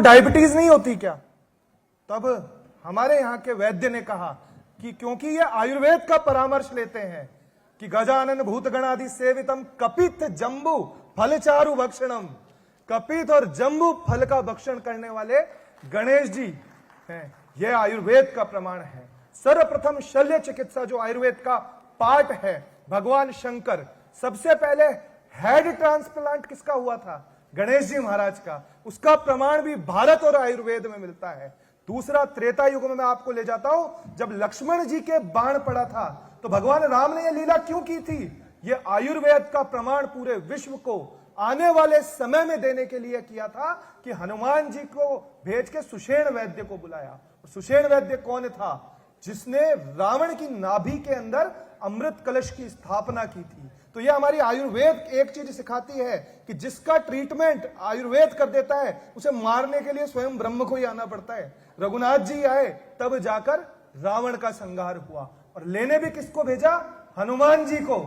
Diabetes नहीं होती क्या? तब हमारे यहां के वैद्य ने कहा कि क्योंकि ये आयुर्वेद का परामर्श लेते हैं कि गजानन भूतगणादि सेवितम कपित जंबू फलचारु भक्षणम, कपित और जंबू फल का भक्षण करने वाले गणेश जी हैं, यह आयुर्वेद का प्रमाण है। सर्वप्रथम शल्य चिकित्सा जो आयुर्वेद का पार्ट है, भगवान शंकर सबसे पहले हेड ट्रांसप्लांट किसका हुआ था? गणेश जी महाराज का। उसका प्रमाण भी भारत और आयुर्वेद में मिलता है। दूसरा, त्रेता युग में मैं आपको ले जाता हूं, जब लक्ष्मण जी के बाण पड़ा था तो भगवान राम ने यह लीला क्यों की थी? यह आयुर्वेद का प्रमाण पूरे विश्व को आने वाले समय में देने के लिए किया था कि हनुमान जी को भेज के सुषेण वैद्य को बुलाया। सुषेण वैद्य कौन था? जिसने रावण की नाभि के अंदर अमृत कलश की स्थापना की थी। तो यह हमारी आयुर्वेद एक चीज सिखाती है कि जिसका ट्रीटमेंट आयुर्वेद कर देता है उसे मारने के लिए स्वयं ब्रह्म को ही आना पड़ता है। रघुनाथ जी आए तब जाकर रावण का संहार हुआ, और लेने भी किसको भेजा? हनुमान जी को।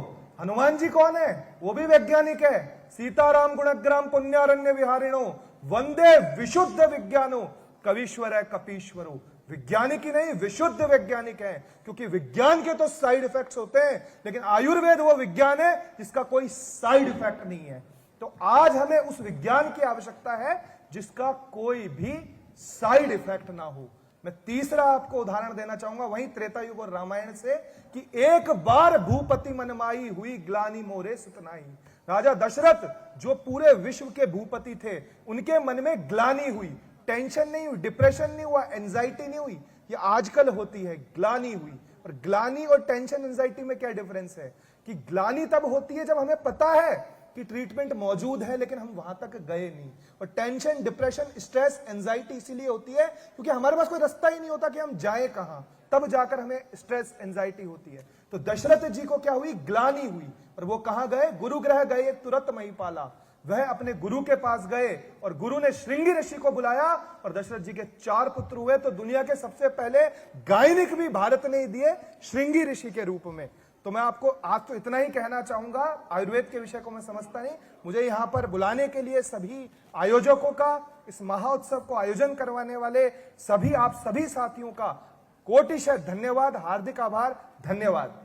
हनुमान जी कौन है? वो भी वैज्ञानिक है। सीताराम गुणग्राम पुण्यारण्य विहारिणो वंदे विशुद्ध विज्ञानो कवीश्वर है कपीश्वरो। वैज्ञानिक ही नहीं, विशुद्ध वैज्ञानिक है, क्योंकि विज्ञान के तो साइड इफेक्ट्स होते हैं, लेकिन आयुर्वेद वो विज्ञान है जिसका कोई साइड इफेक्ट नहीं है। तो आज हमें उस विज्ञान की आवश्यकता है जिसका कोई भी साइड इफेक्ट ना हो। मैं तीसरा आपको उदाहरण देना चाहूंगा वहीं त्रेता युग और रामायण से, कि एक बार भूपति मनमाई हुई ग्लानि मोरे सुतनाई। राजा दशरथ जो पूरे विश्व के भूपति थे, उनके मन में ग्लानि हुई, टेंशन नहीं हुई, डिप्रेशन नहीं हुआ, एंजाइटी नहीं हुई। ये आजकल होती है, ग्लानि हुई। और ग्लानि और टेंशन एंजाइटी में क्या डिफरेंस है? कि ग्लानि तब होती है जब हमें पता है कि ट्रीटमेंट मौजूद है लेकिन हम वहां तक गए नहीं। और टेंशन, डिप्रेशन, स्ट्रेस, एंजाइटी इसीलिए होती है क्योंकि हमारे पास कोई रास्ता ही नहीं होता कि हम जाए कहां, तब जाकर हमें स्ट्रेस, एंजाइटी होती है। तो दशरथ जी को क्या हुई? ग्लानि हुई। और वो कहां गए? गुरु ग्रह गए, तुरंत महिपाला। वह अपने गुरु के पास गए और गुरु ने श्रृंगी ऋषि को बुलाया, और दशरथ जी के 4 पुत्र हुए। तो दुनिया के सबसे पहले गायनिक भी भारत ने दिए श्रृंगी ऋषि के रूप में। तो मैं आपको आज तो इतना ही कहना चाहूंगा, आयुर्वेद के विषय को मैं समझता नहीं। मुझे यहां पर बुलाने के लिए सभी आयोजकों का, इस महाउत्सव को आयोजन करवाने वाले सभी आप सभी साथियों का कोटिशः धन्यवाद, हार्दिक आभार, धन्यवाद।